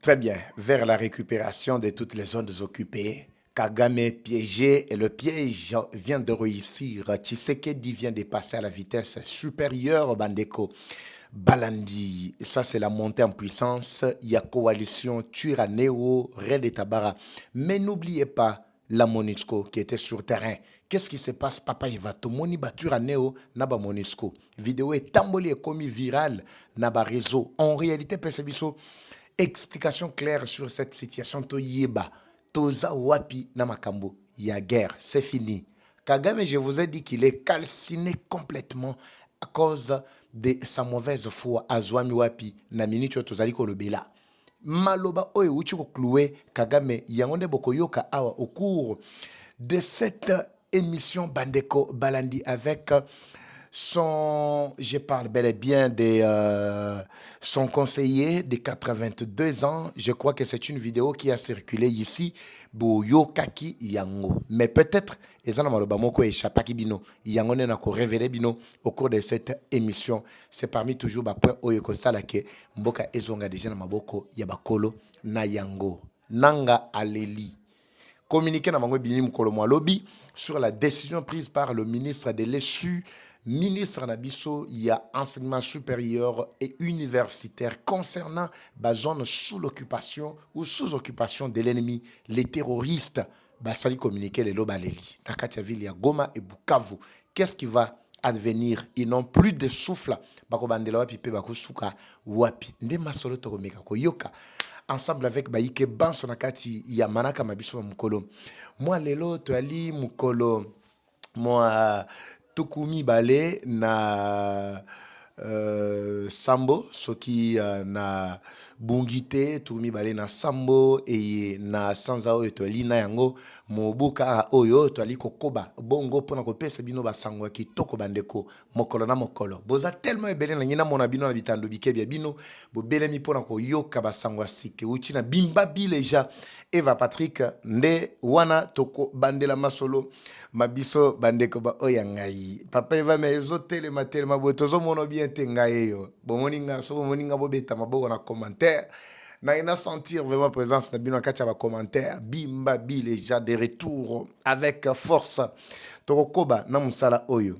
Très bien. Vers la récupération de toutes les zones occupées, Kagame piégé et le piège vient de réussir. Tshisekedi vient de passer à la vitesse supérieure, Bandeko. Balandi, ça c'est la montée en puissance. Il y a coalition Turaneo, Red et Tabara. Mais n'oubliez pas la Monisco qui était sur terrain. Qu'est-ce qui se passe, Papa Ivato? Moni Turaneo, Naba Monisco. Vidéo est tamboli et commis viral, Naba réseau. En réalité, Pesebiso, explication claire sur cette situation. Toyeba, Toza Wapi, Namakambo. Il y a guerre, c'est fini. Kagame, je vous ai dit qu'il est calciné complètement à cause de sa mauvaise foi. Azwami Wapi, Namini Tozali Kolobela. Maloba oye uchi cloué Kagame yangonde bokoyoka awa au cours de cette émission Bandeko Balandi avec son, je parle bel et bien de son conseiller de 82 ans. Je crois que c'est une vidéo qui a circulé ici. Boyo Kaki Yango. Mais peut-être, Ezana Maloba Moko et Chapaki Bino, Yango Nenako révélé Bino au cours de cette émission. C'est parmi toujours Bapoin Oyeko Salake, Mboka Ezonga déjà na Maboko, Yabakolo, na Yango. Nanga Aleli. Communiqué dans Mangwe Binim Kolomo Lobby sur la décision prise par le ministre de l'ESU, ministre Nabiso, il y a enseignement supérieur et universitaire concernant la zone sous l'occupation ou sous occupation de l'ennemi, les terroristes. Basali communiqué les Lobaleli. Nakatia ville, il y a Goma et Bukavu. Qu'est-ce qui va advenir? Ils n'ont plus de souffle. Bako bandela wapi pe bako suka wapi. Nde masolo to komeka ko yoka. Ensemble avec Baïke Banso Nakati, il y a Manaka Mabiso Mukolo. Moi, lelo, tu ali Mukolo. Moi, Tukumi Bale na Sambo, soki na Bungite, Tukumi Bale na Sambo, et na Sanzao et Toali na Yango, Mobuka Oyo, Toali Kokoba, Bongo, Pona Kopesa Bino Basangwa ki Toko Bandeko, Mokolo na Mokolo. Boza tellement ebele na Nina Monabino na Bitando Bikebia Bino, Bo Belemi Pona Koyoka Basangwa Sike, Uchina Bimba Bileja, Eva Patrick, Nde Wana Toko Bandela Masolo. Mabiso bandeko ba oyangai papa eva mezo telema telema botozo mono bien tengaye yo bomoninga so bomoninga bobeta maboko na commentaire na ina sentir vraiment présence na bino katia ba commentaire bimba bileja de retour avec force tokoba na musala oyo.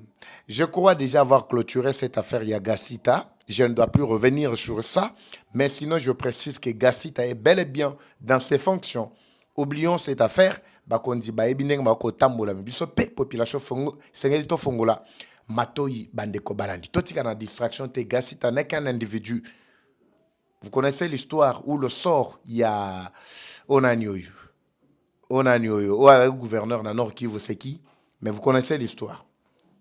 Je crois déjà avoir clôturé cette affaire Yagasita. Je ne dois plus revenir sur ça, mais sinon je précise que Gassita est bel et bien dans ses fonctions. Oublions cette affaire. Bakondi baebineng bako tambola biso pe population fongo sengeli to fongola matoyi bandeko balandi totika na distraction te Gassita n'est qu'un individu. Vous connaissez l'histoire où le sort il y a Onanioyo ou gouverneur na Nord Kivu c'est qui, mais vous connaissez l'histoire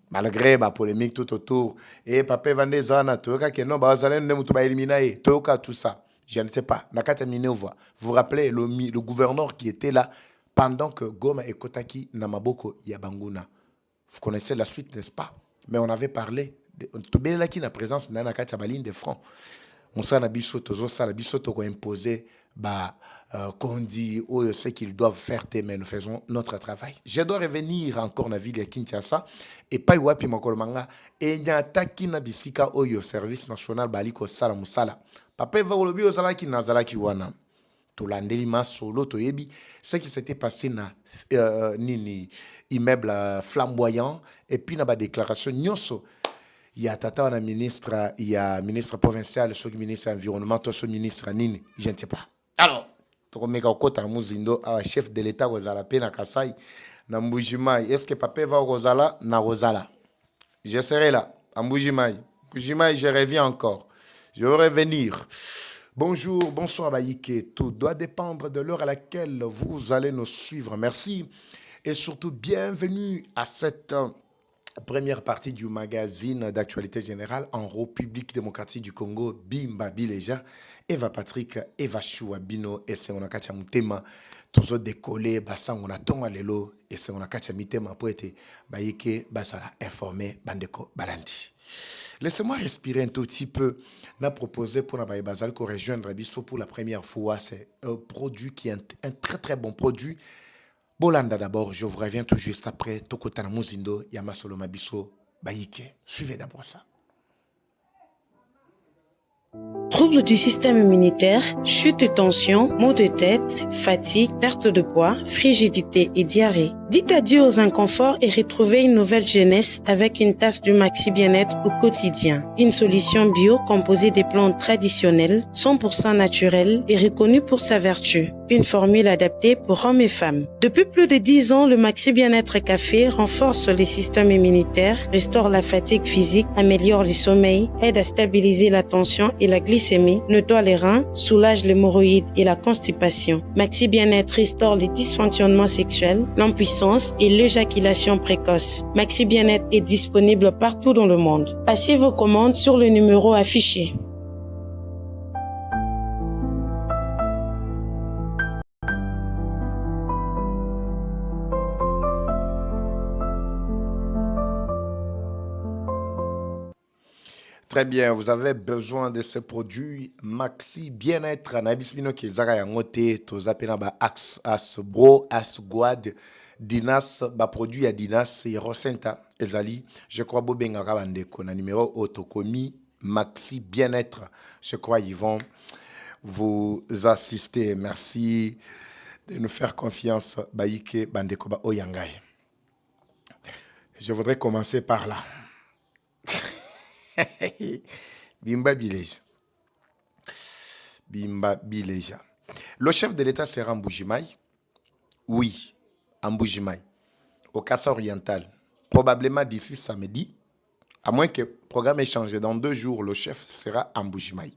malgré la polémique tout autour et papa vande zana toka que non ba zalen ne mutu ba éliminer toka tout ça je ne sais pas nakata minova. Vous rappelez le gouverneur qui était là pendant que Goma et Kotaki Namaboko Yabanguna. Vous connaissez la suite, n'est-ce pas? Mais on avait parlé de Tobela qui na présence na nakata baline de front. On s'en a biso tozo ça la biso toko imposer bah qu'on dit oh ce qu'ils doivent faire mais nous faisons notre travail. Je dois revenir encore na ville de Kinshasa et pas wapi makolomanga et nyataki na bisika oyo service national baliko sala musala. Papa va olobi ozala ki nazala ki wana. Tolandeli masolo toyebi ce qui s'était passé na nini immeuble flamboyant et puis na ba déclaration nyoso. Il y a tata na ministre, il y a ministre provincial, ce ministre environnement, ce ministre nini, je ne sais pas. Alors, tokomeka okota muzindo a chef de l'état kozala pe na Kasai na Mbujimai. Est-ce que papa va kozala na Rosala? Je serai là à Mbujimai. Mbujimai, je reviens encore. Je vais revenir. Bonjour, bonsoir Baïke. Tout doit dépendre de l'heure à laquelle vous allez nous suivre. Merci. Et surtout, bienvenue à cette première partie du magazine d'actualité générale en République démocratique du Congo, Bimba Bileja, Eva Patrick, Eva Choua Bino, et c'est on a kacha mutema, toujours décollé, basang on a tonga lelo, et c'est on a kacha mitema pour être baïke, basala informé, bandeko, balanti. Laissez-moi respirer un tout petit peu. On a proposé pour la Bazal qu'on rejoindre Bisso pour la première fois. C'est un produit qui est un très très bon produit. Bolanda d'abord, je vous reviens tout juste après. Tokotana Muzindo, Yamasolo Mabiso, Baïke. Suivez d'abord ça. troubles du système immunitaire, chute de tension, maux de tête, fatigue, perte de poids, frigidité et diarrhée. Dites adieu aux inconforts et retrouvez une nouvelle jeunesse avec une tasse du Maxi Bien-être au quotidien. Une solution bio composée des plantes traditionnelles, 100% naturelles et reconnue pour sa vertu. Une formule adaptée pour hommes et femmes. Depuis plus de 10 ans, le Maxi Bien-être Café renforce les systèmes immunitaires, restaure la fatigue physique, améliore le sommeil, aide à stabiliser la tension et la glycémie, nettoie les reins, soulage l'hémorroïde et la constipation. Maxi Bien-être restaure les dysfonctionnements sexuels, l'impuissance et l'éjaculation précoce. Maxi Bien-être est disponible partout dans le monde. Passez vos commandes sur le numéro affiché. Très bien, vous avez besoin de ces produits Maxi Bien-être. Nabismino qui zara yangote to zapena ba ax as bro as guad dinas ba produit à dinas et rosenta ezali. Je crois bobenga kabandeko na numéro autocomi Maxi Bien-être. Je crois ils vont vous assister. Merci de nous faire confiance baike bandeko ba oyangai. Je voudrais commencer par là. Bimba Bileja. Bimba Bileja. Le chef de l'État sera en Mbujimaï? Oui, en Mbujimaï, au Kassa oriental. Probablement d'ici samedi, à moins que le programme ait changé. Dans 2 jours, le chef sera en Mbujimaï.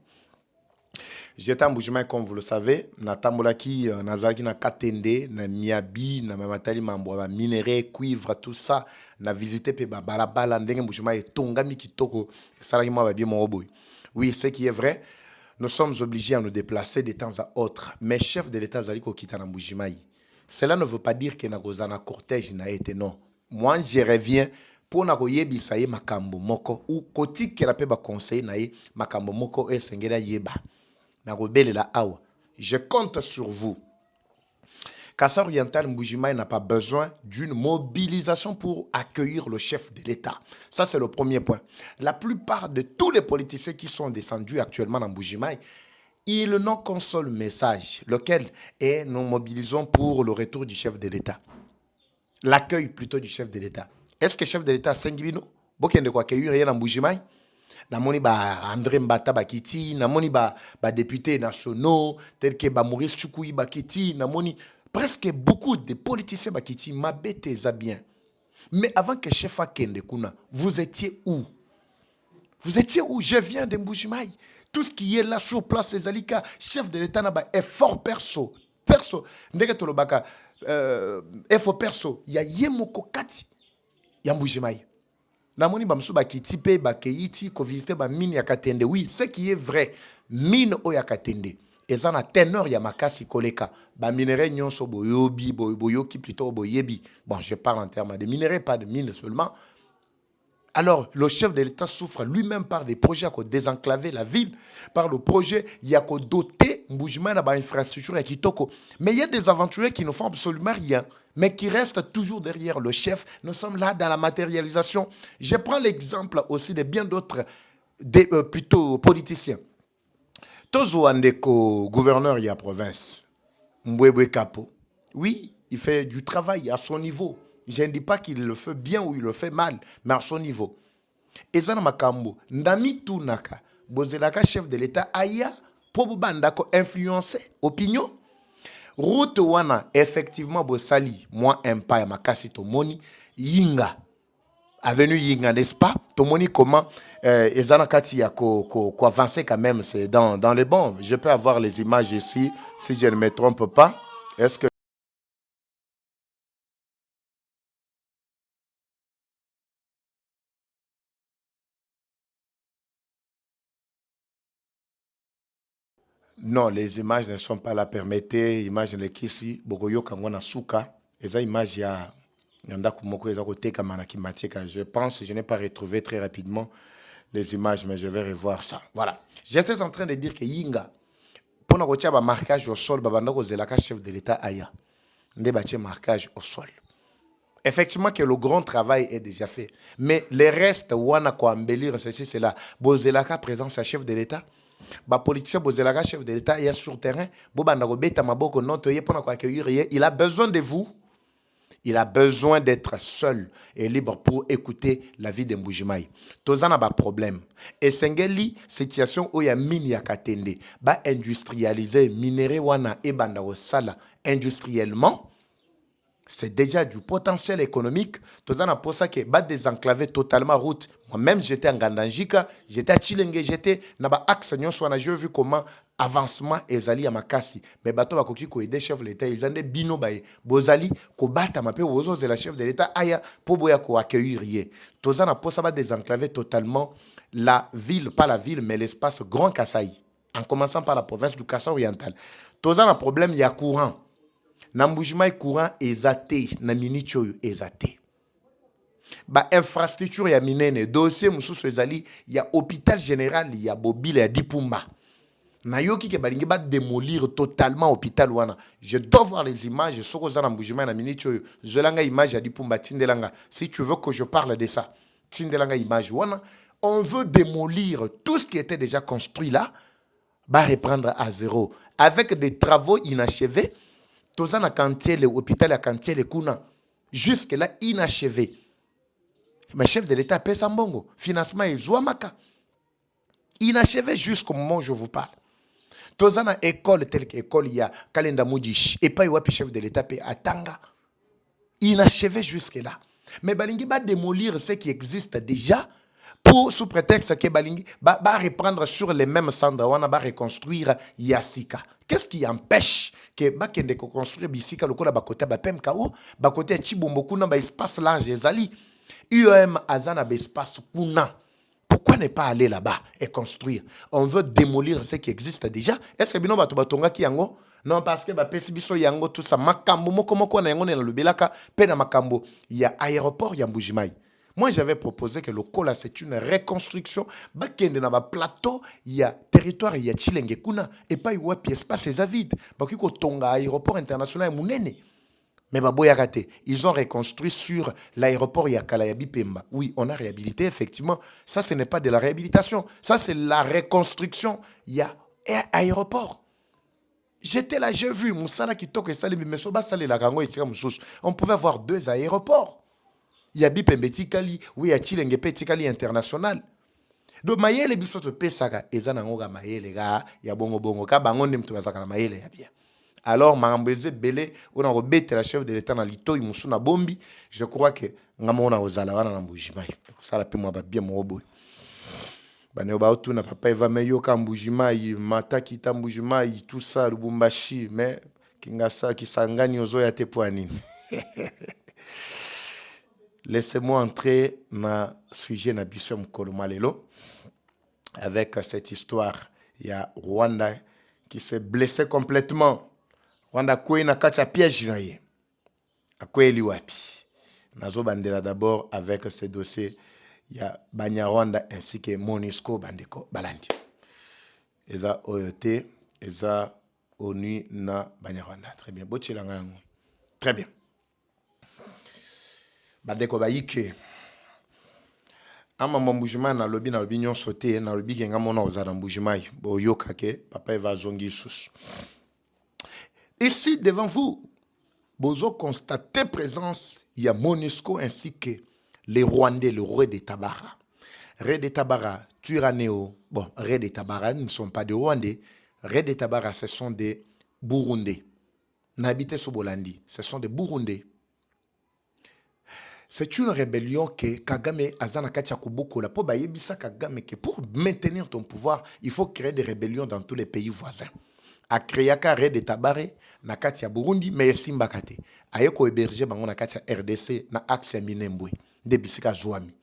J'étais en Mbujimaï, comme vous le savez. Na Tambolaki, Nazaraki, na Katende, na Miabi, na Mamatali, Mamboa, minerai, cuivre, tout ça. Na visité Peba, Balabala, Ndenge Mbujimaï, Tongami Kitoko, Saragima, Babi, Moroboy. Oui, ce qui est vrai, nous sommes obligés à nous déplacer de temps à autre. Mais chef de l'État, Zaliko Kitana Mbujimaï. Cela ne veut pas dire que Nagozana cortège n'a été non. Moi, je reviens pour Nagoyebi Saye Makambo Moko, ou Kotik Kerape conseil Naye Makambo Moko et Sengera Yeba. Je compte sur vous. Kassa Oriental Mbujimaï n'a pas besoin d'une mobilisation pour accueillir le chef de l'État. Ça, c'est le premier point. La plupart de tous les politiciens qui sont descendus actuellement dans Mbujimaï, ils n'ont qu'un seul message, lequel est nous mobilisons pour le retour du chef de l'État. L'accueil plutôt du chef de l'État. Est-ce que le chef de l'État a Sengibino? Bokende quoi accueillir rien dans Mbujimaï? Namoni ba André Mbata bakiti, namoni ba députés nationaux tels que ba Maurice Choukoui bakiti, namoni presque beaucoup de politiciens bakiti mabete za bien. Mais avant que chef Akende kuna, vous étiez où? Vous étiez où? Je viens de Mbujimaï. Tout ce qui est là sur place, c'est Zalika, chef de l'État naba effort perso. Ndenge tolobaka effort perso, ya yemoko kati ya Mbujimaï. Namoni bamsu bakiti pe bakeiti ko visiter ba mine ya Katende. Oui, ce qui est vrai, mine o ya Katende. Eza na teneur ya makasi koleka. Ba minerai nyonso boyobi, boyoki plutôt boyebi. Bon, je parle en termes de minerais, pas de mine seulement. Alors, le chef de l'État souffre lui-même par des projets à désenclaver la ville, par le projet, il y a doter Mbujimaï dans l'infrastructure à Kitoko. Mais il y a des aventuriers qui ne font absolument rien, mais qui restent toujours derrière le chef. Nous sommes là dans la matérialisation. Je prends l'exemple aussi de bien d'autres, plutôt politiciens. Tozo Andeko, gouverneur de la province, Mbwebwe Kapo, oui, il fait du travail à son niveau. Je ne dis pas qu'il le fait bien ou il le fait mal, mais à son niveau. Et ça, Makambo, Ndami Tunaka, Bozelaka, chef de l'État, Aya, Pobubandako, influencer, opinion. Route Wana, effectivement, Bosali, moi, Empire, Makasi, Tomoni, Yinga, avenue Yinga, n'est-ce pas? Tomoni, comment, Ezana Kati, ko avancer quand même, c'est dans les bons. Je peux avoir les images ici, si je ne me trompe pas. Est-ce que non, les images ne sont pas là. Permettez, images de Kisi, Bogoyo Kangwana Souka, et ça, image, il y a je pense, je n'ai pas retrouvé très rapidement les images, mais je vais revoir ça. Voilà. J'étais en train de dire que Yinga, pour nous retirer un marquage au sol, Babandoko Zelaka, chef de l'État, Aya, nous un marquage au sol. Effectivement que le grand travail est déjà fait. Mais les restes, Wana ko embellir ceci, cela. Bozelaka, présence à chef de l'État. Ba politicien bozelaka chef de l'État ya sur terrain, bo banda ko beta maboko non to ye pona ko accueillir ye, il a besoin de vous. Il a besoin d'être seul et libre pour écouter la vie de Mbujimai. Tozana ba problème. Et sengeli situation où il y a mine ya katende, ba industrialiser minéré wana e banda ko sala industriellement. C'est déjà du potentiel économique. Tozana pour ça que ba désenclaver totalement route. Moi-même j'étais en Gandanjika, j'étais à Chilenge, j'étais na ba axe nyonswana, j'ai vu comment avancement ezali ya makasi. Mais bato ba koki ko aider chef de l'État, ils ont des bino bae bozali ko bata mape ozo la chef de l'État aya po boya ko accueillir yé. Tozana pour ça ba désenclaver totalement la ville, pas la ville mais l'espace Grand Kasaï. En commençant par la province du Kasaï oriental. Tozana problème ya courant. Na Mbujimai courant ezate na minute oyo ezate. Ba infrastructure ya minene dossier mususu ezali ya hôpital général ya Bobile ya Dipumba. Na yoki ke balingi ba démolir totalement hôpital wana. Je dois voir les images soko za na Mbujimai na minute oyo. Zelanga image ya Dipumba tindelanga. Si tu veux que je parle de ça, tindelanga image wana. On veut démolir tout ce qui était déjà construit là, ba reprendre à zéro avec des travaux inachevés. Tozana kantier l'hôpital à kantier le kuna jusque là inachevé. Mais chef de l'État paie sa mbongo. Financement est zouamaka. Inachevé jusqu'au moment où je vous parle. Tozana école telle qu'école il y a Kalenda Moudish et pas wapi chef de l'État paie atanga. Inachevé jusque là. Mais balingi va démolir ce qui existe déjà pour sous prétexte que balingi va reprendre sur les mêmes cendres on va reconstruire Yasika. Qu'est-ce qui empêche que bakende ko construire bisika lokola bakota ba PMKO, bakota Chibombo kuna ba espace large ezali, UEM azana ba espace kuna. Pourquoi ne pas aller là-bas et construire? On veut démolir ce qui existe déjà. Est-ce que bino bato batonga ki yango? Non, parce que ba pesi biso yango tout ça makambo moko na yango na lobelaka pe na makambo ya aéroport ya Mbujimai. Moi, j'avais proposé que le Kola, c'est une reconstruction. Bakende na ba plateau, il y a territoire, il y a Chilenge kuna et pas il y a espace vide. Bakiko tonga aéroport international munene. Mais baboyakate, ils ont reconstruit sur l'aéroport Yakala ya Bipemba. Oui, on a réhabilité effectivement. Ça ce n'est pas de la réhabilitation, ça c'est la reconstruction. Il y a aéroport. J'étais là, j'ai vu Moussala qui toque ça les mesoba sale la gango ici comme on pouvait avoir 2 aéroports. Il y a Bipembe Tikali, oui, il y a Chilenge Tikali international. Donc mayele biso to pesaka ezana ngoga mayele ga ya bongo ka bangonde mtu bazaka na mayele ya bien. Alors mangambeze belé on a rebete la chef de l'État na litoi musuna bombi, je crois que ngamona ozala wana na Mbujimai. Ça la pe moi ba bien mo boy. Bane ba otuna papa eva meyo ka Mbujimai, mata kita Mbujimai tout ça Lubumbashi mais kingasa kisangani ozo ya te poanini. Laissez-moi entrer dans le sujet de Bissom Kolomalelo avec cette histoire. Il y a Rwanda qui s'est blessé complètement. Rwanda kwe na kacha piège na ye. Akwe liwapi. Nazo bandela d'abord avec ce dossier. Il y a Banyarwanda ainsi que Monisco Bandeko Balandi. Eza OET, eza ONU na Banyarwanda. Très bien. Très bien. Badeko baike ama Mbujimai na lobi nyon sauté na lobi genga mona ozana Mbujimai bo yoka ke papa eva zongi sus. Ici devant vous bozo constater présence il y a MONUSCO ainsi que les Rwandais, le roi de Tabara. Ré de Tabara, Turanéo. Bon, Ré de Tabara ne sont pas des Rwandais. Ré de Tabara, ce sont des Burundais. N'habitez Sobolandi, ce sont des Burundais. C'est une rébellion que Kagame azana katia kuboko la po bayebisa Kagame que pour maintenir ton pouvoir, il faut créer des rébellions dans tous les pays voisins. A créé Ré de Tabare na katia Burundi mais simbakate. Ayeko héberger bango na katia RDC na axe Minembwe de bisika Zouami.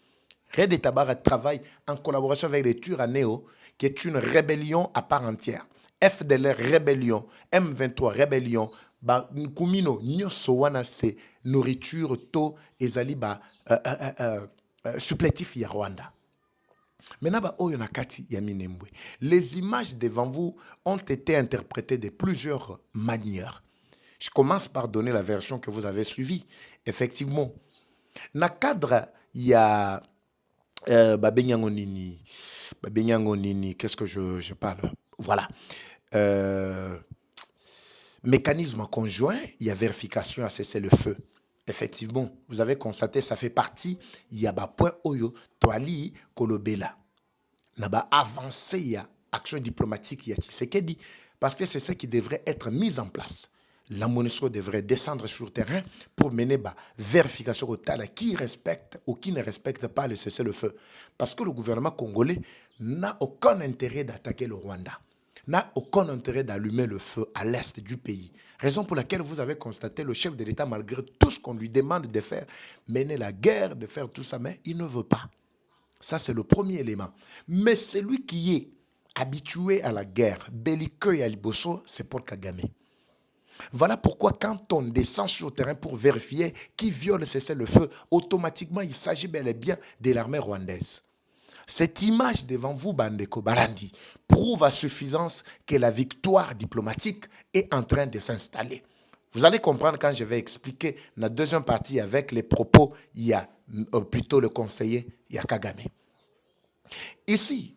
Ré de Tabare travaille en collaboration avec les Turanéo qui est une rébellion à part entière. FDLR rébellion, M23 rébellion, ba kumino nyoso wana se nourriture to ezali ba supplétif ya Rwanda. Maintenant ba oyo nakati ya Minembwe. Les images devant vous ont été interprétées de plusieurs manières. Je commence par donner la version que vous avez suivie. Effectivement, na cadre ya ba benyango nini Benyango Nini, qu'est-ce que je parle? Voilà. Euh, Mécanisme conjoint, il y a vérification à cesser le feu. Effectivement, vous avez constaté, ça fait partie, il y a un point oyo, toali, kolobela. Naba avancé, il y a action diplomatique, il y a Tshisekedi, parce que c'est ce qui devrait être mis en place. La MONUSCO devrait descendre sur le terrain pour mener la vérification au tal qui respecte ou qui ne respecte pas le cessez-le-feu. Parce que le gouvernement congolais n'a aucun intérêt d'attaquer le Rwanda, n'a aucun intérêt d'allumer le feu à l'est du pays. Raison pour laquelle vous avez constaté le chef de l'État, malgré tout ce qu'on lui demande de faire, mener la guerre, de faire tout ça, mais il ne veut pas. Ça, c'est le premier élément. Mais celui qui est habitué à la guerre, belliqueux et à Liboso, c'est Paul Kagame. Voilà pourquoi quand on descend sur le terrain pour vérifier qui viole le cessez-le-feu, automatiquement, il s'agit bel et bien de l'armée rwandaise. Cette image devant vous, Bandeko Balandi, prouve à suffisance que la victoire diplomatique est en train de s'installer. Vous allez comprendre quand je vais expliquer la deuxième partie avec les propos, il y a plutôt le conseiller, il y a Kagame. Ici,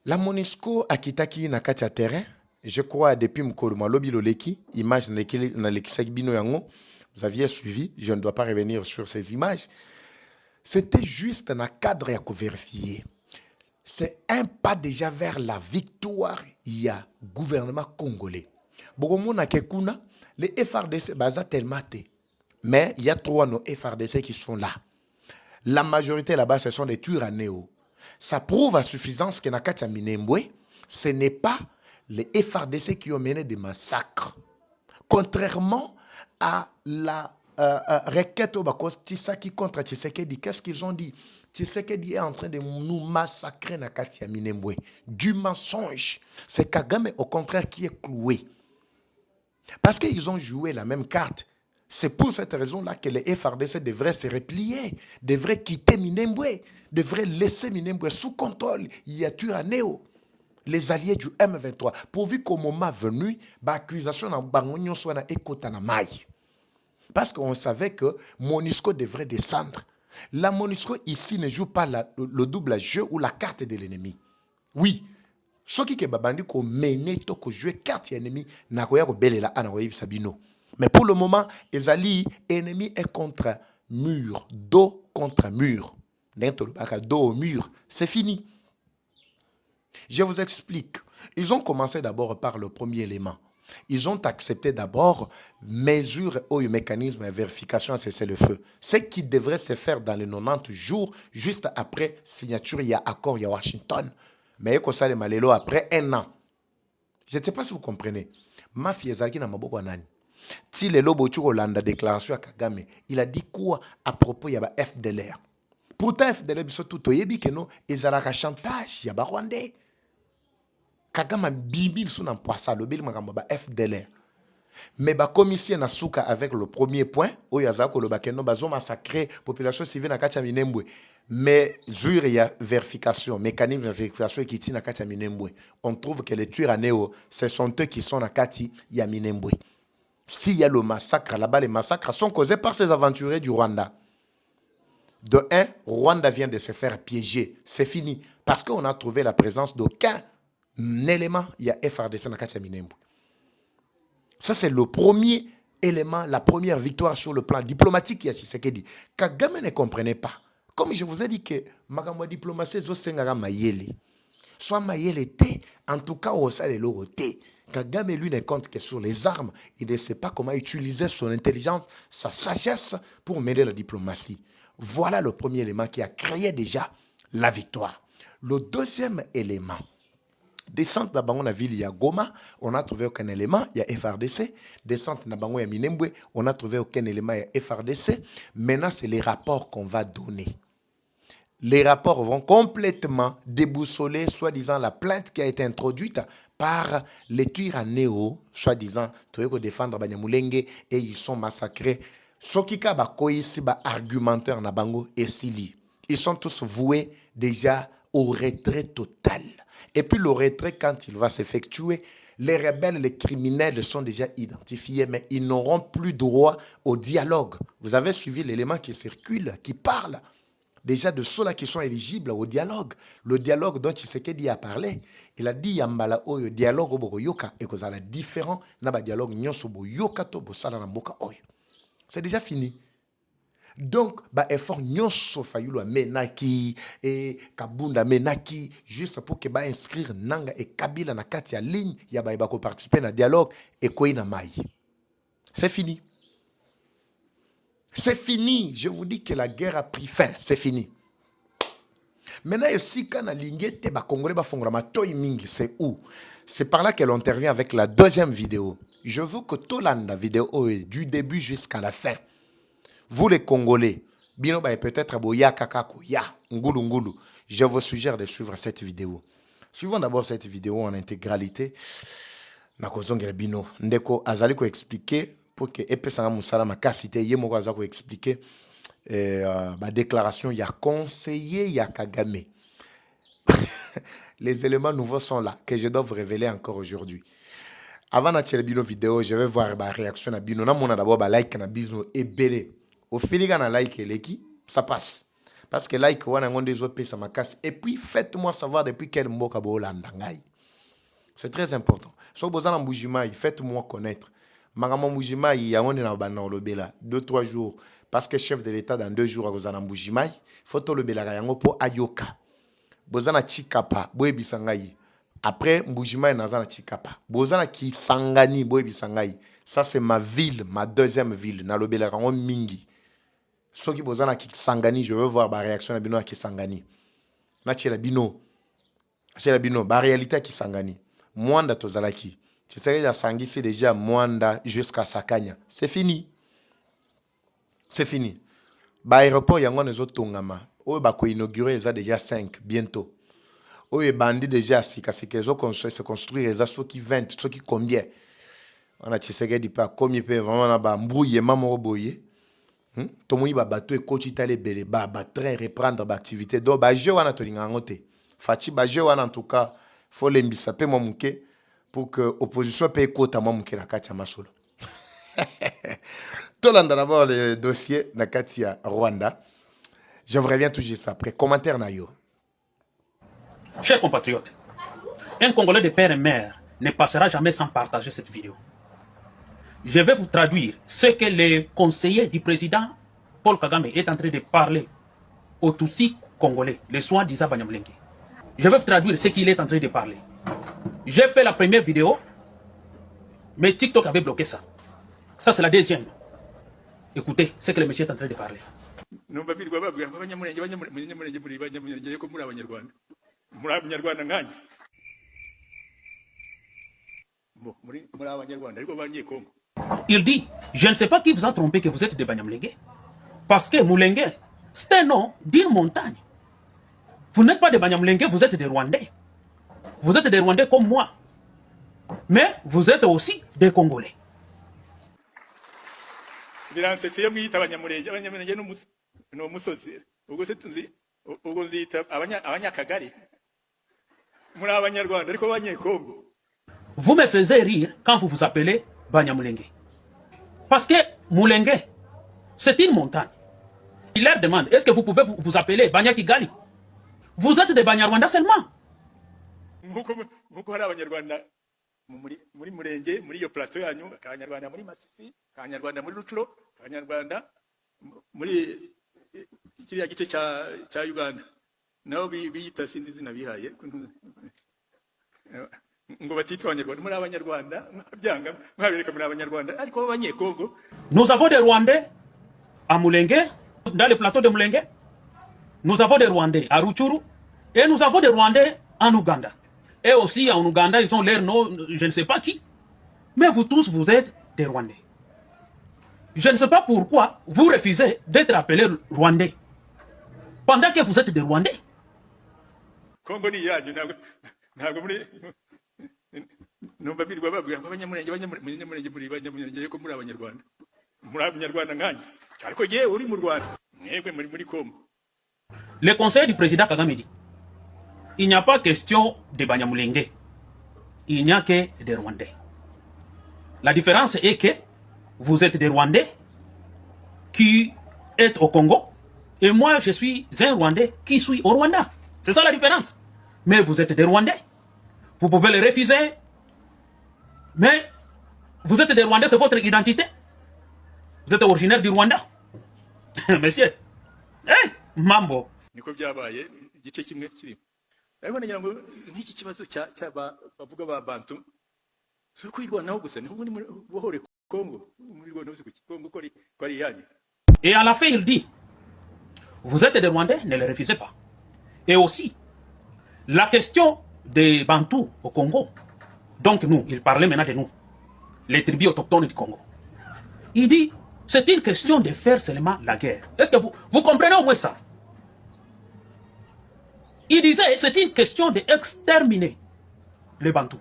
la MONUSCO a quitté na kati ya terrain. Je crois depuis Mkoluma Lobi Loleki, image dans l'exegibino yango, vous aviez suivi, je ne dois pas revenir sur ces images. C'était juste un cadre à vérifier. C'est un pas déjà vers la victoire, il y a gouvernement congolais. Bogomona Kekuna, les FRDC baza tellement té. Mais il y a 3 nos FRDC qui sont là. La majorité là-bas, ce sont des Turanéo. Ça prouve à suffisance que Nakatia Minembwe, ce n'est pas les FRDC qui ont mené des massacres. Contrairement à la requête au Bakos Tshisekedi contre Tshisekedi, qu'est-ce qu'ils ont dit? Tshisekedi est en train de nous massacrer Nakatia Minembwe. Du mensonge. C'est Kagame au contraire qui est cloué. Parce qu'ils ont joué la même carte. C'est pour cette raison-là que les FRDC devraient se replier, devraient quitter Minembwe, devraient laisser Minembwe sous contrôle. Il y a Turanéo, les alliés du M23. Pourvu qu'au moment venu, l'accusation dans Bangonyon soit na ekota na mai. Parce qu'on savait que MONUSCO devrait descendre. La MONUSCO ici ne joue pas le double jeu ou la carte de l'ennemi. Oui. Ce qui est babandi ko mené to ko jouer carte ennemi na ko ya ko belela ana ko sabino. Mais pour le moment, les alliés ennemis est contre mur, dos contre mur. Dos au mur, c'est fini. Je vous explique. Ils ont commencé d'abord par le premier élément. Ils ont accepté d'abord mesures ou mécanisme de vérification à cesser le feu. Ce qui devrait se faire dans les 90 jours, juste après signature, il y a accord, il y a Washington. Mais ça le malelo après 1 an. Je ne sais pas si vous comprenez. Mafia Zalki na maboko nani. Si le lobo tu Hollande déclaration à Kagame, il a dit quoi à propos de FDLR? Pourtant FDLR biso tout oyebi que non, ils ont chantage, il y a Rwandais. Kagame bibil sous nan poissa le bil makamba FDLR. Mais ba commission na souka avec le premier point, oyaza ko le bakeno bazo massacrer population civile na katia Minembwe. Mais il y a vérification, mécanisme de vérification qui tient na katia Minembwe. On trouve que les Turanéo, ce sont eux qui sont na katia ya Minembwe. S'il y a le massacre, là-bas, les massacres sont causés par ces aventuriers du Rwanda. De 1, Rwanda vient de se faire piéger. C'est fini. Parce qu'on a trouvé la présence d'aucun élément. Il y a FRDC dans Katia Minembwe. Ça, c'est le premier élément, la première victoire sur le plan diplomatique. Il y a Tshisekedi. Kagame ne comprenait pas. Comme je vous ai dit que Magamwa diplomatie, c'est Mayele. Soit Mayele T, en tout cas, au sein de l'Oroté. Kagame, lui, ne compte que sur les armes. Il ne sait pas comment utiliser son intelligence, sa sagesse pour mener la diplomatie. Voilà le premier élément qui a créé déjà la victoire. Le deuxième élément, descente dans la ville, il y a Goma, on n'a trouvé aucun élément, il y a FRDC. Descente dans la Minembwe, on n'a trouvé aucun élément, il y a FRDC. Maintenant, c'est les rapports qu'on va donner. Les rapports vont complètement déboussoler, soi-disant, la plainte qui a été introduite par les Turanéo, soi-disant, pour défendre Banyamulenge, et ils sont massacrés. Sokika Bakoïsi, argumentaire na bango et Sili. Ils sont tous voués déjà au retrait total. Et puis le retrait, quand il va s'effectuer, les rebelles, les criminels sont déjà identifiés, mais ils n'auront plus droit au dialogue. Vous avez suivi l'élément qui circule, qui parle déjà de ceux-là qui sont éligibles au dialogue. Le dialogue dont Tshisekedi a parlé, il a dit Yambala Oyo, dialogue au yoka, et que ça a différent, n'a pas dialogue nyonso bo yoka to bo sala na mboka oyo. C'est déjà fini. Donc, effort nyonso fayulu menaki et kabunda menaki juste pour que inscrire nanga et kabila na kati ya ligne ya ba ko participer na dialogue et ko ina mai. C'est fini. C'est fini. Je vous dis que la guerre a pris fin. C'est fini. Maintenant, si quand te ba Congolais ba fongolama toy mingi, c'est où? C'est par là qu'elle intervient avec la deuxième vidéo. Je veux que Tolanda vidéo du début jusqu'à la fin. Vous les Congolais, bino ba peut-être boya kakako ya ngulu ngulu. Je vous suggère de suivre cette vidéo. Suivons d'abord cette vidéo en intégralité. Na kozongela bino ndeko azali ko expliquer pour que epesanga musala makasite ye moko azako expliquer ba déclaration ya conseiller ya Kagame. Les éléments nouveaux sont là que je dois vous révéler encore aujourd'hui. Avant de bino vidéo, je vais voir la réaction à bino. Na mona d'abord ba like na bino et belé. Au filiga na like eleki, ça passe. Parce que like wana ngonde zo pesa makasi et puis faites-moi savoir depuis quel mboka bo Hollande ngai. C'est très important. So bozana mbujima, faites-moi connaître. Magama mbujima ya ngone na bana olobela 2-3 jours parce que chef de l'état dans 2 jours bozana mbujima, photo lobela yango po ayoka. Bozana chikapa, boyebisa ngai. Après mbujima nazana chikapa. Bozana ki sangani boyebisa ngai. Ça c'est ma ville, ma deuxième ville na lobela yango mingi. Soki bozana ki sangani, je veux voir la réaction na bino ki sangani. Na tchela bino. Tchela bino, ba réalité ki sangani. Mwanda tozalaki. Tu sais la sangisi déjà Mwanda jusqu'à Sakanya. C'est fini. C'est fini. Ba aéroport yango nezo tongama. Oyo ba ko inaugurer ça déjà 5 bientôt. Oyo bandi déjà sika zo se construire ça ceux qui 20, ceux qui combien. On a Tshisekedi pas combien peut vraiment na ba mbouye mamo boye. Tomoni ba bateau et coach itale belé ba train reprendre ba activité. Donc ba jeu wana tolinga ngote. Fati ba jeu wana en tout cas faut l'embissa pe mo muke pour que opposition paye quota mo muke na kati ya masolo. Tolanda d'abord le dossier na kati ya Rwanda. Je vous reviens tout juste après. Commentaire na yo. Chers compatriotes, un Congolais de père et mère ne passera jamais sans partager cette vidéo. Je vais vous traduire ce que le conseiller du président Paul Kagame est en train de parler aux Tutsis congolais, les soi-disant Banyamulenge. Je vais vous traduire ce qu'il est en train de parler. J'ai fait la première vidéo, mais TikTok avait bloqué ça. Ça, c'est la deuxième. Écoutez ce que le monsieur est en train de parler. Il dit, je ne sais pas qui vous a trompé que vous êtes de Banyamulenge. Parce que Mulenge, c'est un nom d'une montagne. Vous n'êtes pas de Banyamulenge, vous êtes des Rwandais. Vous êtes des Rwandais comme moi. Mais vous êtes aussi des Congolais. Vous me faisiez rire quand vous vous appelez Banyamulenge. Parce que Mulenge, c'est une montagne. Il leur demande, est-ce que vous pouvez vous appeler Banyakigali? Vous êtes des Banyarwanda seulement. Nous avons des Rwandais à Mulenge, dans le plateau de Mulenge. Nous avons des Rwandais à Rutshuru. Et nous avons des Rwandais en Ouganda. Et aussi en Ouganda, ils ont leur nom, je ne sais pas qui. Mais vous tous, vous êtes des Rwandais. Je ne sais pas pourquoi vous refusez d'être appelés Rwandais. Pendant que vous êtes des Rwandais. Le conseiller du président Kagame dit, il n'y a pas question de Banyamulenge. Il n'y a que des Rwandais. La différence est que vous êtes des Rwandais qui êtes au Congo Et moi, je suis un Rwandais qui suis au Rwanda. C'est ça la différence. Mais vous êtes des Rwandais. Vous pouvez le refuser. Mais vous êtes des Rwandais, c'est votre identité. Vous êtes originaire du Rwanda. Monsieur. Hey, mambo. niko byabaye igice kimwe kiri ariko nagira ngo n'iki kibazo bavuga ba bantu so kwirwanaho gusa niho muri bohore Kongo muri Rwanda uzi kuki Kongo ko ari yanyu. Et à la fin il dit, vous êtes des Rwandais, ne les refusez pas. Et aussi la question des Bantous au Congo. Donc nous, il parlait maintenant de nous, les tribus autochtones du Congo. Il dit, c'est une question de faire seulement la guerre. Est-ce que vous comprenez au moins ça? Il disait, c'est une question d'exterminer les Bantous.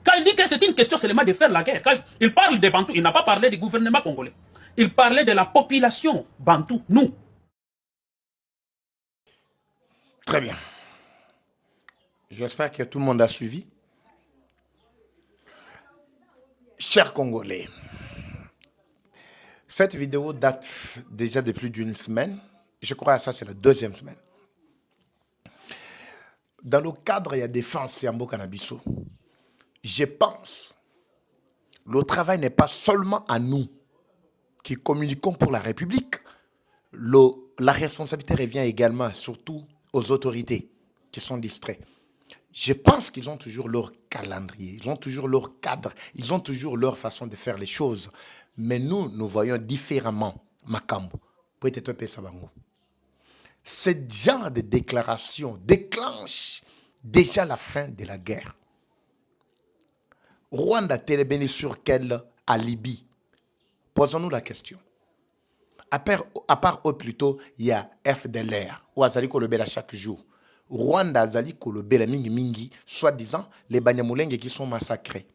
Quand il dit que c'est une question seulement de faire la guerre, quand il parle des Bantous, il n'a pas parlé du gouvernement congolais. Il parlait de la population Bantou, nous. Très bien. J'espère que tout le monde a suivi. Chers Congolais, cette vidéo date déjà de plus d'une semaine. Je crois que ça, c'est la deuxième semaine. Dans le cadre, il y a défense Yambo Cannabiso. Je pense, le travail n'est pas seulement à nous qui communiquons pour la République. La responsabilité revient également, surtout, aux autorités qui sont distraites. Je pense qu'ils ont toujours leur calendrier, ils ont toujours leur cadre, ils ont toujours leur façon de faire les choses. Mais nous, nous voyons différemment Makambo. Peut-être un peu Sabango. Ce genre de déclaration déclenche déjà la fin de la guerre. Rwanda télébéni sur quel alibi? Posons-nous la question. À part eux plutôt, il y a FDLR, ou Azali Kolobela chaque jour. Rwanda Azali Kolobela mingi mingi, soi-disant les Banyamulenge qui sont massacrés.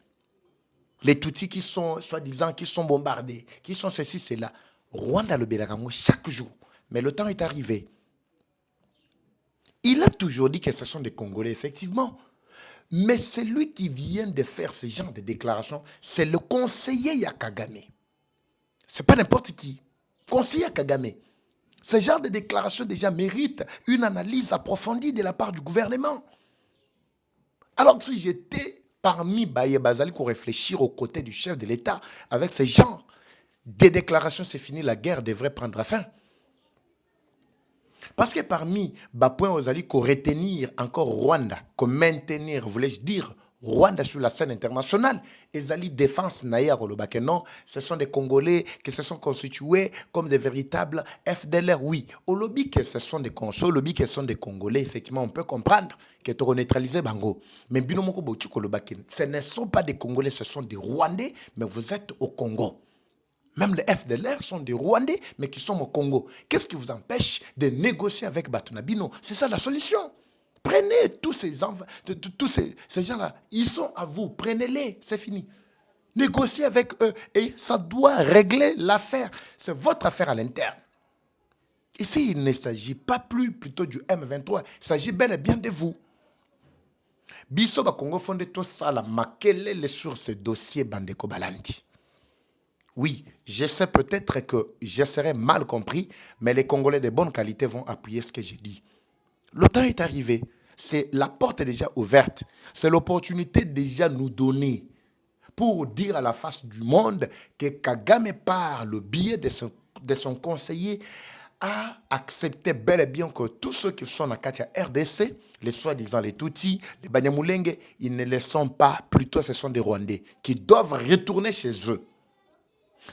Les Tutsis qui sont, soi-disant, qui sont bombardés, qui sont ceci, cela. Rwanda le Belagango chaque jour. Mais le temps est arrivé. Il a toujours dit que ce sont des Congolais, effectivement. Mais celui qui vient de faire ce genre de déclaration, c'est le conseiller Yakagame. Ce n'est pas n'importe qui. Conseiller Yakagame. Ce genre de déclaration déjà mérite une analyse approfondie de la part du gouvernement. Alors que si j'étais parmi Baye Bazali pour réfléchir aux côtés du chef de l'État avec ce genre de déclarations, c'est fini, la guerre devrait prendre fin. Parce que parmi Bapouin Ozali, qu'on retenir encore Rwanda, qu'on maintenir, voulais-je dire, Rwanda sur la scène internationale, Ezali défense Naya Rolobake, non, ce sont des Congolais qui se sont constitués comme des véritables FDLR, oui. Au lobby que ce sont des Congolais, au lobby que ce sont des Congolais, effectivement, on peut comprendre que tu as neutralisé Bango. Mais Binomoko Botu Kolobake, ce ne sont pas des Congolais, ce sont des Rwandais, mais vous êtes au Congo. Même les FDLR sont des Rwandais, mais qui sont au Congo. Qu'est-ce qui vous empêche de négocier avec Batunabino? C'est ça la solution. Prenez tous ces enfants, tous ces gens-là, ils sont à vous. Prenez-les, c'est fini. Négociez avec eux et ça doit régler l'affaire. C'est votre affaire à l'interne. Ici, il ne s'agit pas plutôt du M23. Il s'agit bel et bien de vous. Biso ba Congo fondé tout ça, la maquelle sur ce dossier Bandeko Balandi. Oui, je sais peut-être que je serai mal compris, mais les Congolais de bonne qualité vont appuyer ce que j'ai dit. Le temps est arrivé. La porte est déjà ouverte. C'est l'opportunité déjà nous donner pour dire à la face du monde que Kagame, par le biais de son conseiller, a accepté bel et bien que tous ceux qui sont dans Katia RDC, les soi-disant les Tutsis, les Banyamulenge, ils ne le sont pas, plutôt ce sont des Rwandais qui doivent retourner chez eux.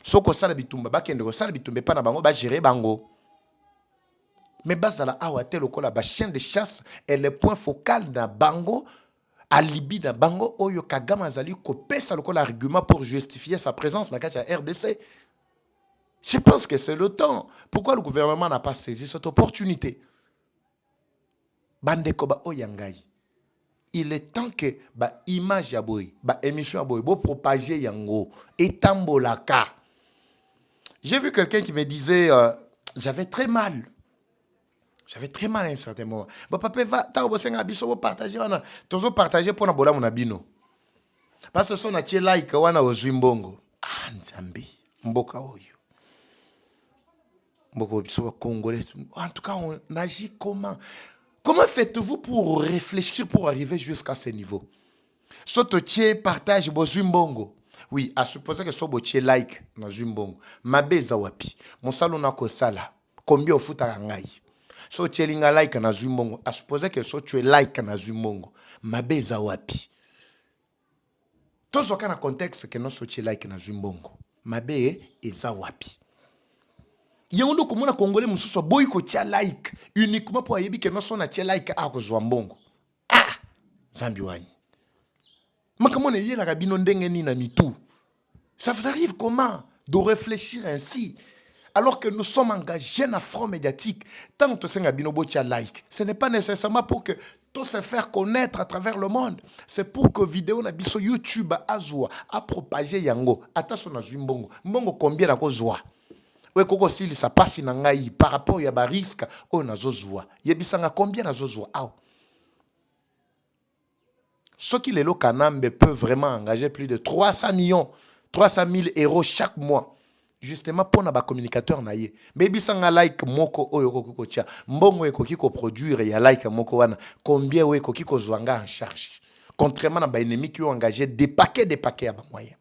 Soko sala bitumba bakende ko sala bitumba pa na bango ba gérer bango. Mais bazala awate lokola ba chien de chasse et le point focal na bango alibi na bango oyo Kagame azali ko pesa lokola argument pour justifier sa présence na kati ya RDC. Je pense que c'est le temps. Pourquoi le gouvernement n'a pas saisi cette opportunité? Bandeko ba oyangai. Il est temps que ba image ya boy, ba émission ya boy, bo propager yango etambolaka. J'ai vu quelqu'un qui me disait j'avais très mal. J'avais très mal à un certain moment. Bon papa va ta obosenga biso bo partager wana, tozo partager pour na bola mona bino. Parce que son na tie like wana ozwi mbongo. Ah nzambi, mboka oyo. Congolais. En tout cas, on agit comment? Comment faites-vous pour réfléchir pour arriver jusqu'à ce niveau? Soto tché partage bozumbongo. Oui, à supposer que so botier like na zumbongo. Mabeza wapi. Monsalo na ko sala. Combien au futa ngai. So tché linga like na zumbongo. À supposer que so tu like na zumbongo. Mabeza wapi. Tozo kana contexte que no so tché like na zumbongo. Mabe eza wapi. Yango komona congolais mususu boy ko tia like uniquement pour ayebi que no so na tia like a ko zwambongo. Ah, zambi wani. Makamone yé la rabino ndenge ni na mitou. Ça vous arrive comment de réfléchir ainsi alors que nous sommes engagés dans le front médiatique? Tant que c'est un bino botia like, ce n'est pas nécessairement pour que tout se faire connaître à travers le monde. C'est pour que vidéo na biso YouTube azwa a propagé yango. Attention na zumbongo. Mbongo combien na kozwa? Ouais koko sili ça passe na ngai par rapport ya ba risque o na zozwa. Yebisanga combien na zozwa? Aw. Ceux qui les Kanambe peuvent vraiment engager plus de 300 millions, 300 000 euros chaque mois. Justement pour nos communicateurs naïe. Baby sanga like moko oyo kokocha. Mbongo eko kiko produire ya like moko wana. Combien eko kiko zwanga en charge. Contrairement à ba ennemis qui ont engagé des paquets à ba moyen.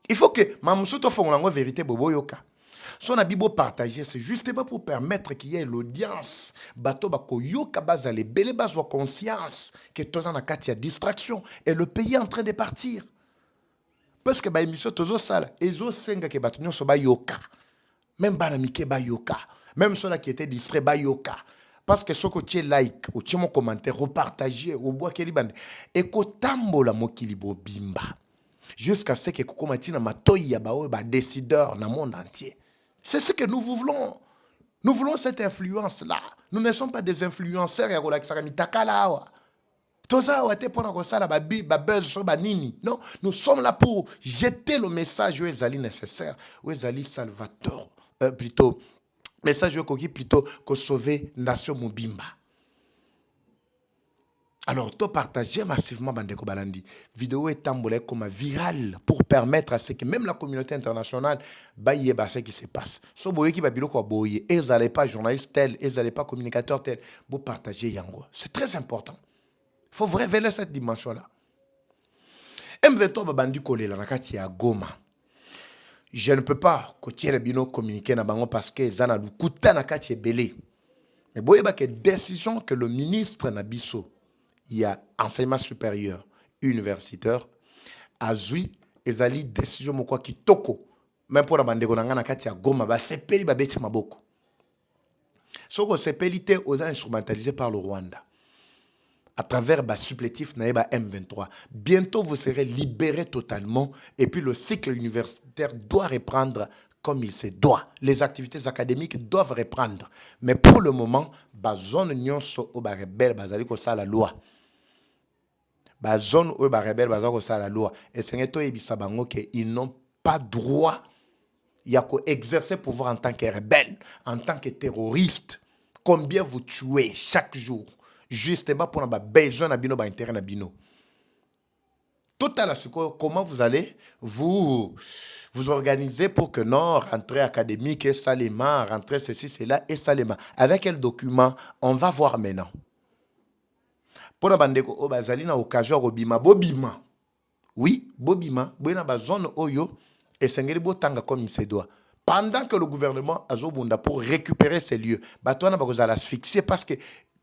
Il faut que mamusuto fongolango vérité bobo yoka. Son abibo partagé, c'est justement pour permettre qu'il y ait l'audience. Bato bako yoka bazale, bele bazwa conscience que tous en a katia distraction et le pays est en train de partir. Parce que ba émission tozo sala, ezo senga ke batunyo so ba yoka. Même banamike ba yoka. Même ceux qui étaient distraits ba yoka. Parce que ce que tu like, ou tu mon commentaire, repartager, ou bois keli bande, et ko tambola mokilibo bimba. Jusqu'à ce que kokomatina matoya ba o ba décideur dans le monde entier. C'est ce que nous voulons. Nous voulons cette influence-là. Nous ne sommes pas des influenceurs. Non, nous sommes là pour jeter le message où ils allaient nécessaire, où ils allaient salvateur, plutôt, message où plutôt que sauver nation Mobimba. Alors, tu partager massivement Bandeko Balandi. Vidéo est tambolée comme virale pour permettre à ce que même la communauté internationale baille ce qui se passe. So boye qui babilo ko boye, ils n'allaient pas journaliste tel, ils n'allaient pas communicateur tel, pour partager yango. C'est très important. Il faut révéler cette dimension-là. M23 babandi kolela na kati ya Goma. Je ne peux pas côtier le bino communiquer na bango parce que zana lukuta na kati belé. Mais boye ba que décision que le ministre Nabiso il y a enseignement supérieur, universitaire, azui, ezali décision moko ki toko. Même pour la bande na kati ya Goma, ba sepeli ba beti maboko. Soko sepelité aux instrumentalisé par le Rwanda. À travers ba supplétif naeba M23. Bientôt vous serez libérés totalement et puis le cycle universitaire doit reprendre comme il se doit. Les activités académiques doivent reprendre. Mais pour le moment, ba zone nyonso o ba rebelle bazali ko sa la loi. Ba zone où ba rebelle bazali ko sa la loi. Et c'est to ebisa bango que ils n'ont pas droit ya ko exercer pouvoir en tant que rebelle, en tant que terroriste. Combien vous tuez chaque jour justement pour avoir besoin na bino ba intérêt na bino. Total, comment vous allez vous organiser pour que non, rentrée académique et salement, rentrée ceci, cela et salement. Avec quel document? On va voir maintenant. Pour la bande ko bazali na occasion bobima bobima. Oui, bobima, bobina ba zone oyo et sengeli botanga comme il se doit. Pendant que le gouvernement a zobunda pour récupérer ces lieux, batona ba kozala asphyxier parce que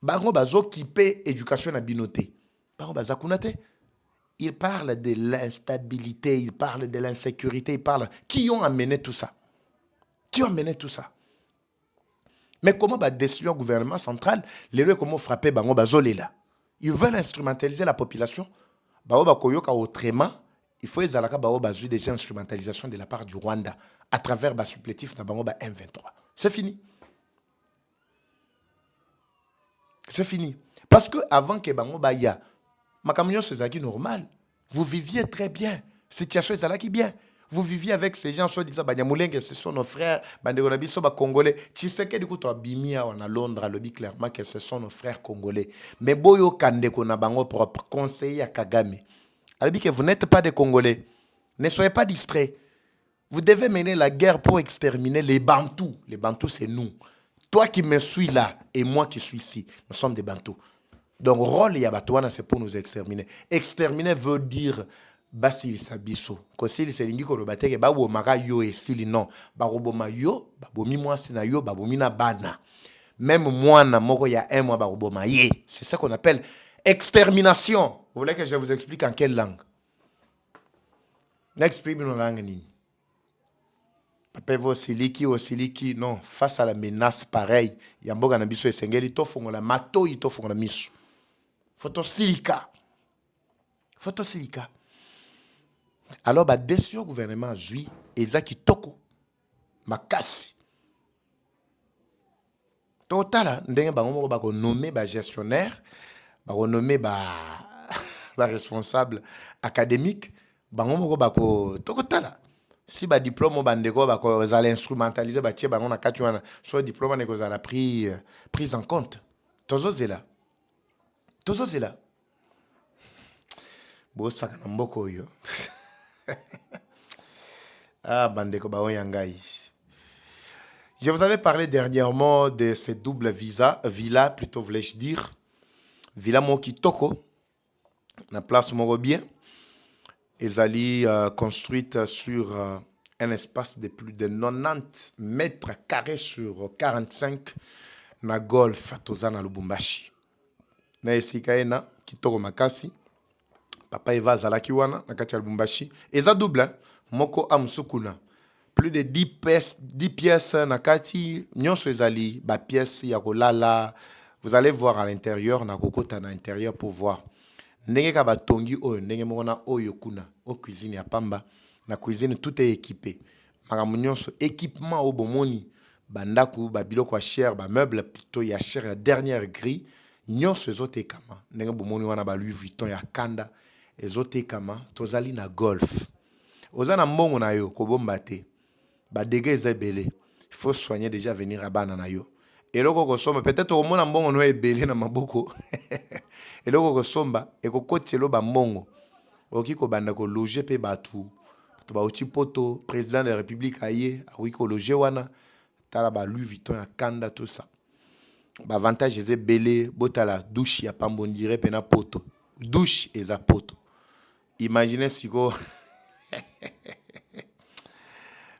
bango bazo kipé éducation na binoté. Bango bazakunate. Il parle de l'instabilité, il parle de l'insécurité, il parle... Qui ont amené tout ça? Qui ont amené tout ça? Mais comment la décision du gouvernement central, les lieux comment frapper bango bazolela? Ils veulent instrumentaliser la population. Bao bakoyoka autrement, il faut ezalaka bao bazu des instrumentalisations de la part du Rwanda à travers ba supplétif na bango ba M23. C'est fini. C'est fini. Parce que avant que bango ba ya ma camion c'est qui normal. Vous viviez très bien. Situation est là qui bien. Vous viviez avec ces gens, soit disant Banyamulenge, ce sont nos frères, Bandegonabi, sont congolais. Tu sais que du coup, tu as bimia en à Londres, à l'objet clairement que ce sont nos frères congolais. Mais Boyo Kandeko na bango propre conseiller à Kagame. Alors dit que vous n'êtes pas des Congolais. Ne soyez pas distraits. Vous devez mener la guerre pour exterminer les Bantous. Les Bantous, c'est nous. Toi qui me suis là et moi qui suis ici, nous sommes des Bantous. Donc, rôle Yabatouana, c'est pour nous exterminer. Exterminer veut dire Basil Sabiso. Kosil Selingi Korobateke, Babo Mara Yo et Sili, non. Baroboma Yo, Babomi Mwasina Yo, Babomina Bana. Même moi, il y a un mois, Baroboma Ye. C'est ça qu'on appelle extermination. Vous voulez que je vous explique en quelle langue? N'exprime une langue ni. Papa Osiliki, non. Face à la menace pareille, il y a un boga nabiso et sengeli, tofongo la mato, il tofongo la misu. Photosilika. Alors, bah, décision gouvernement jui, Ezaki Toko, Makasi. Total, ndenge bango ba ko nommer ba gestionnaire, ba ko nommer ba responsable académique, bango ba ko tokotala. Si ba diplôme bandeko ba ko za l'instrumentaliser ba tie bango na kati wana, so diplôme ne ko za la prise en compte. Tozo zela. Bo saka na mboko yo. Ah bandeko ba oyangai. Je vous avais parlé dernièrement de ces doubles villas, plutôt voulais-je dire. Villa Mokitoko, la place Morobien, est construite sur un espace de plus de 90 mètres carrés sur 45 na golf Tozana Lubumbashi. Na esikaena Kitoko Makasi, Papa Eva Zalakiwana, na kati Lubumbashi. Eza double, Moko Amsukuna. Plus de 10 pièces nakati nyonso ezali ba pièces ya kolala. Vous allez voir à l'intérieur na kokota na intérieur pour voir ndenge ka batongi oyo ndenge mona oyo kuna au cuisine ya pamba na cuisine tout est équipé makambo nyonso équipement au bomoni bandaku ba biloko ya cher ba meuble plutôt ya cher ya dernière grille nyonso ezotekama ndenge bomoni wana ba Louis Vuitton ya kanda ezotekama tozali na golf ozana mbongo na yo kobomba te. Ba dégâts belé. Il faut soigner déjà venir à Bananayo. Et là, peut-être au moins un bon on est belé na maboko. Et là, somba et ko côté lo ba mbongo. Oki ko banda ko loger pe batu. To ba uti poto président de la République aye, oui ko loger wana tala ba Louis Vuitton ya kanda tout ça. Ba avantage est belé, botala douche ya pambondire pe na poto. Douche et za poto. Imaginez si ko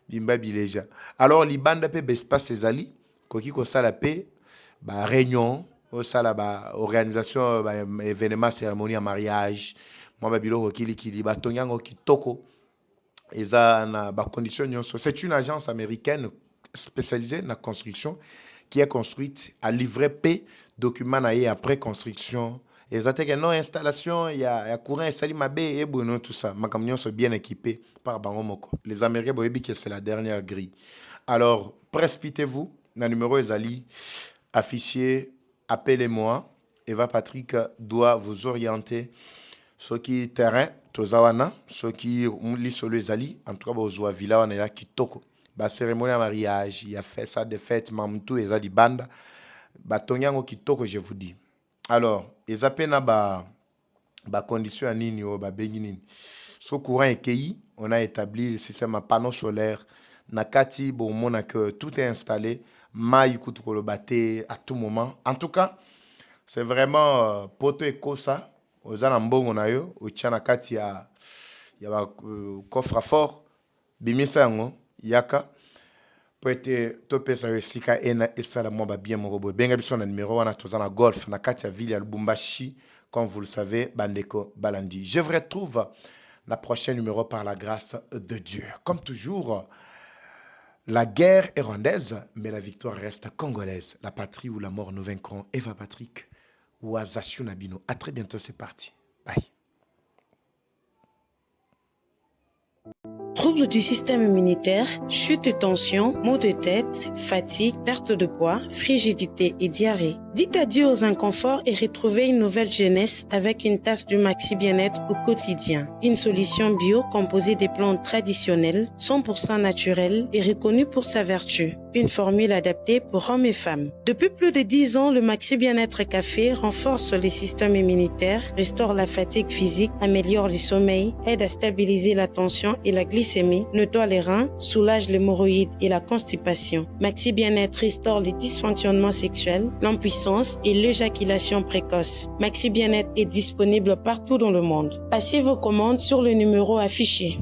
Bimba bileja. Alors, les bandes pe bespace ezali, koki ko sala pe, ba réunion, o sala ba organisation, ba événement, cérémonie à mariage, moi ba bilo kili ba tonyango kitoko, eza na ba condition nyonso. C'est une agence américaine spécialisée dans la construction qui est construite à livrer pe document na ye après construction. Et ça que non installation, il y a courant et sali mabe et bon tout ça. Ma camion sont bien équipés par Bangomoko. Les Américains boyebi que c'est la dernière grille. Alors, précipitez-vous. Le numéro est ali affiché. Appelez-moi. Eva Patrick doit vous orienter. Ceux qui terrain, tozawana, ceux qui li solo ezali, en tout cas bozwa villa wana ya kitoko. Ba cérémonie de mariage, il y a fait ça de fête mamtou ezali banda. Ba tonyango kitoko je vous dis. Alors, ils appellent ba condition nini o ba bengi nini. So courant ekei, on a établi le système à panneaux solaires. Nakati bon mona que tout est installé, mai kutu kolobate à tout moment. En tout cas, c'est vraiment poto eko ça. Ozana mbongo na yo, otia nakati ya ba coffre fort. Bimisa yango yaka. Peut-être topé ça esika ena esala mo ba bien mo robo benga biso na numéro wana tozana golf na kati ya ville ya Lubumbashi comme vous le savez bandeko balandi. Je vous retrouve la prochaine numéro par la grâce de Dieu. Comme toujours, la guerre est rwandaise mais la victoire reste congolaise. La patrie ou la mort nous vaincrons. Eva Patrick ou Azashu Nabino. À très bientôt, c'est parti. Bye. Troubles du système immunitaire, chute de tension, maux de tête, fatigue, perte de poids, frigidité et diarrhée. Dites adieu aux inconforts et retrouvez une nouvelle jeunesse avec une tasse du Maxi Bien-être au quotidien. Une solution bio composée des plantes traditionnelles, 100% naturelles et reconnue pour sa vertu. Une formule adaptée pour hommes et femmes. Depuis plus de 10 ans, le Maxi Bien-être Café renforce les systèmes immunitaires, restaure la fatigue physique, améliore le sommeil, aide à stabiliser la tension et la glycémie, nettoie les reins, soulage l'hémorroïde et la constipation. Maxi Bien-être restaure les dysfonctionnements sexuels, l'impuissance et l'éjaculation précoce. Maxi Bien-être est disponible partout dans le monde. Passez vos commandes sur le numéro affiché.